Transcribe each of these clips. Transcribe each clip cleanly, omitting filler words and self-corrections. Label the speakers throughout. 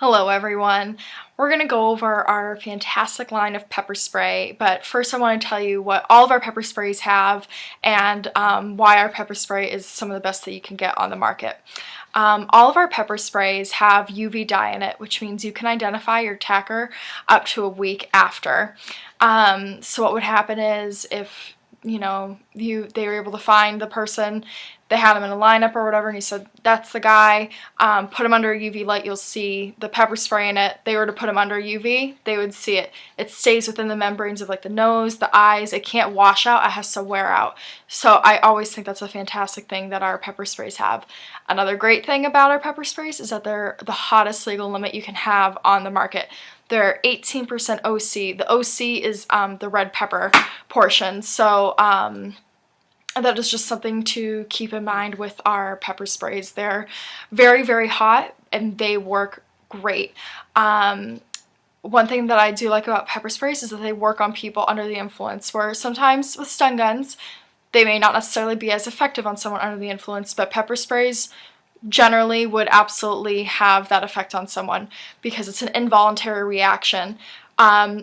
Speaker 1: Hello everyone. We're going to go over our fantastic line of pepper spray, but first I want to tell you what all of our pepper sprays have and why our pepper spray is some of the best that you can get on the market. All of our pepper sprays have UV dye in it, which means you can identify your attacker up to a week after. So what would happen is if they were able to find the person, they had him in a lineup or whatever, and he said, that's the guy, put him under a UV light, you'll see the pepper spray in it. They were to put him under UV, they would see it. It stays within the membranes of like the nose, the eyes, it can't wash out, it has to wear out. So I always think that's a fantastic thing that our pepper sprays have. Another great thing about our pepper sprays is that they're the hottest legal limit you can have on the market. They're 18% OC. The OC is the red pepper portion. So that is just something to keep in mind with our pepper sprays. They're very, very hot and they work great. One thing that I do like about pepper sprays is that they work on people under the influence, where sometimes with stun guns, they may not necessarily be as effective on someone under the influence, but pepper sprays generally would absolutely have that effect on someone because it's an involuntary reaction.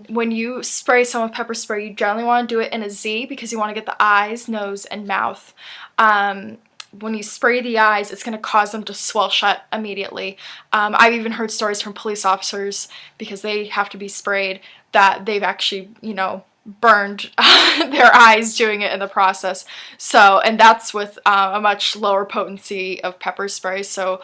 Speaker 1: When you spray someone with pepper spray, you generally want to do it in a Z because you want to get the eyes, nose, and mouth. When you spray the eyes, it's going to cause them to swell shut immediately. I've even heard stories from police officers, because they have to be sprayed, that they've actually, burned their eyes doing it in the process. So, and that's with a much lower potency of pepper spray. So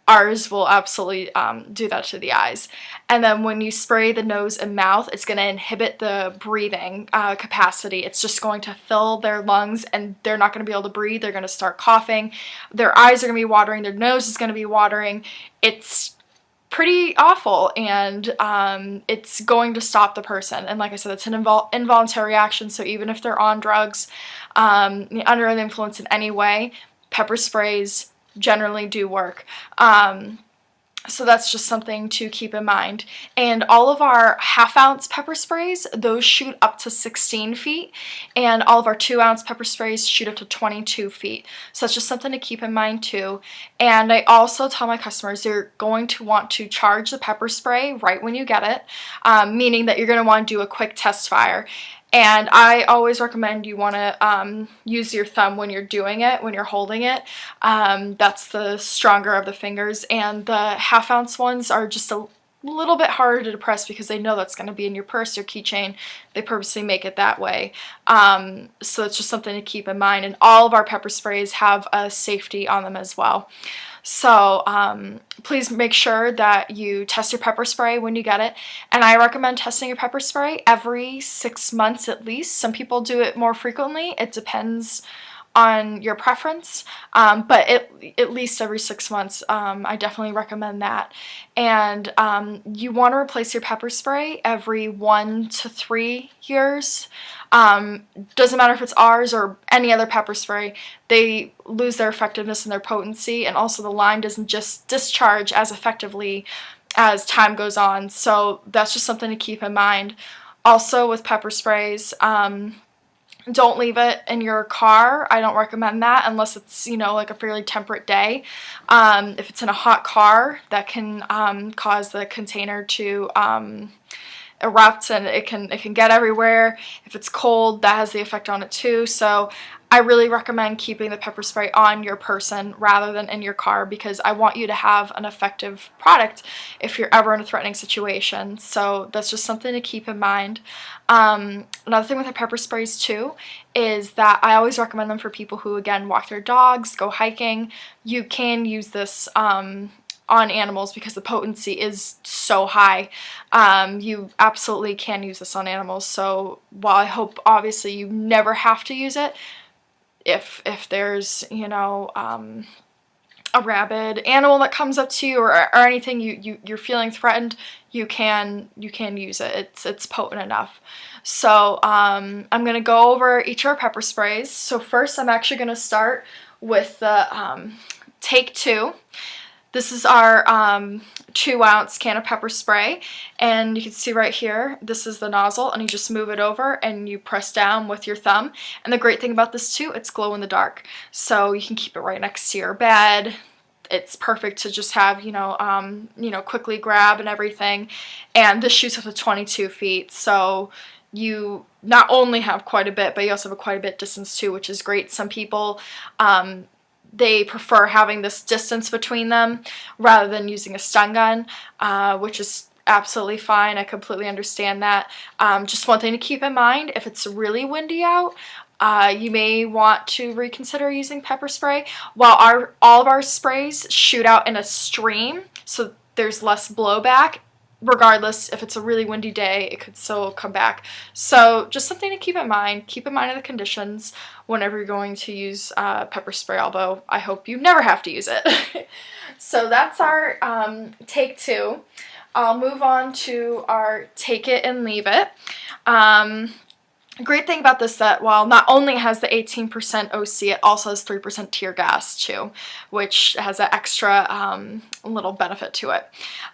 Speaker 1: ours will absolutely do that to the eyes. And then when you spray the nose and mouth, it's going to inhibit the breathing capacity. It's just going to fill their lungs and they're not going to be able to breathe. They're going to start coughing. Their eyes are going to be watering. Their nose is going to be watering. It's pretty awful, and it's going to stop the person. And like I said, it's an involuntary reaction, so even if they're on drugs, under the influence in any way, pepper sprays generally do work. So that's just something to keep in mind. And all of our half-ounce pepper sprays, those shoot up to 16 feet, and all of our 2-ounce pepper sprays shoot up to 22 feet. So that's just something to keep in mind too. And I also tell my customers you're going to want to charge the pepper spray right when you get it, meaning that you're going to want to do a quick test fire. And I always recommend you want to use your thumb when you're doing it, when you're holding it. That's the stronger of the fingers. And the half-ounce ones are just a little bit harder to depress because they know that's going to be in your purse, your keychain. They purposely make it that way. So it's just something to keep in mind. And all of our pepper sprays have a safety on them as well. So please make sure that you test your pepper spray when you get it. And I recommend testing your pepper spray every 6 months at least. Some people do it more frequently. It depends on your preference, but at least every 6 months, I definitely recommend that. And you want to replace your pepper spray every 1 to 3 years. Doesn't matter if it's ours or any other pepper spray, they lose their effectiveness and their potency, and also the line doesn't just discharge as effectively as time goes on. So that's just something to keep in mind. Also with pepper sprays, don't leave it in your car. I don't recommend that unless it's, like a fairly temperate day. If it's in a hot car, that can cause the container to erupt, and it can get everywhere. If it's cold, that has the effect on it too. So I really recommend keeping the pepper spray on your person rather than in your car, because I want you to have an effective product if you're ever in a threatening situation. So that's just something to keep in mind. Another thing with the pepper sprays too is that I always recommend them for people who, again, walk their dogs, go hiking. You can use this on animals because the potency is so high. You absolutely can use this on animals. So while I hope obviously you never have to use it, if there's a rabid animal that comes up to you or anything, you're feeling threatened, you can use it. It's potent enough. So I'm gonna go over each of our pepper sprays. So first I'm actually gonna start with the Take 2. This is our 2-ounce can of pepper spray, and you can see right here, this is the nozzle, and you just move it over and you press down with your thumb. And the great thing about this too, it's glow in the dark, so you can keep it right next to your bed. It's perfect to just have, quickly grab and everything. And this shoots up to 22 feet, so you not only have quite a bit, but you also have quite a bit distance too, which is great. Some people, they prefer having this distance between them rather than using a stun gun, which is absolutely fine. I completely understand that. Just one thing to keep in mind, if it's really windy out, you may want to reconsider using pepper spray. While all of our sprays shoot out in a stream, so there's less blowback. Regardless, if it's a really windy day, it could still come back. So just something to keep in mind. Keep in mind the conditions whenever you're going to use pepper spray, although I hope you never have to use it. So that's our take 2. I'll move on to our take it and leave it. Great thing about this set, while not only has the 18% OC, it also has 3% tear gas too, which has an extra little benefit to it.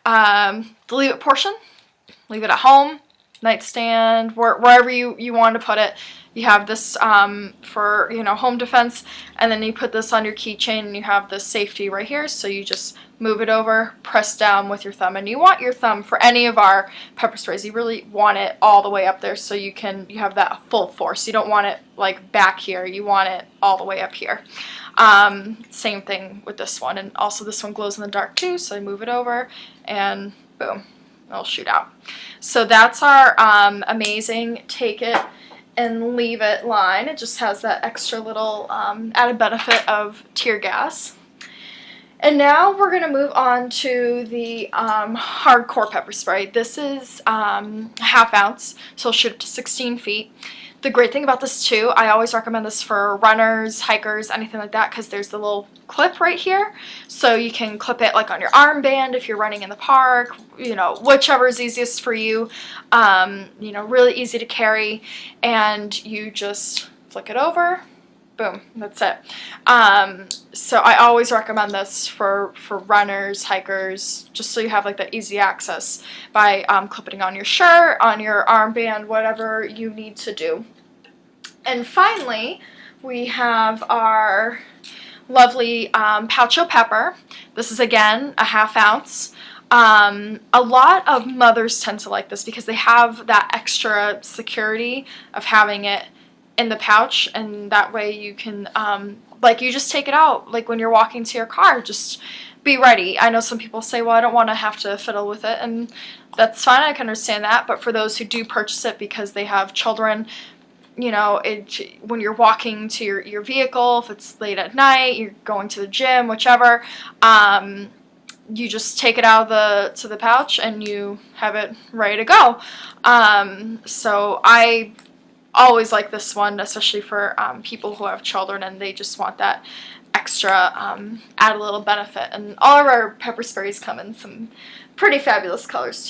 Speaker 1: The leave it portion, leave it at home, nightstand, wherever you want to put it. You have this for home defense, and then you put this on your keychain, and you have the safety right here. So you just move it over, press down with your thumb, and you want your thumb for any of our pepper sprays. You really want it all the way up there, so you have that full force. You don't want it like back here. You want it all the way up here. Same thing with this one, and also this one glows in the dark too. So I move it over, and boom, it'll shoot out. So that's our amazing take it and leave it line. It just has that extra little added benefit of tear gas. And now we're going to move on to the hardcore pepper spray. This is ½ ounce, so it'll shoot up to 16 feet. The great thing about this too, I always recommend this for runners, hikers, anything like that, because there's the little clip right here. So you can clip it like on your armband if you're running in the park, whichever is easiest for you. Really easy to carry, and you just flick it over. Boom, that's it. So I always recommend this for runners, hikers, just so you have like that easy access by clipping on your shirt, on your armband, whatever you need to do. And finally, we have our lovely Poucho Pepper. This is again a ½ ounce. A lot of mothers tend to like this because they have that extra security of having it in the pouch, and that way you can you just take it out like when you're walking to your car. Just be ready. I know some people say, well, I don't want to have to fiddle with it, and that's fine. I can understand that. But for those who do purchase it because they have children, when you're walking to your vehicle, if it's late at night, you're going to the gym, whichever, you just take it out of the pouch and you have it ready to go. So I always like this one, especially for people who have children and they just want that extra add a little benefit. And all of our pepper sprays come in some pretty fabulous colors too.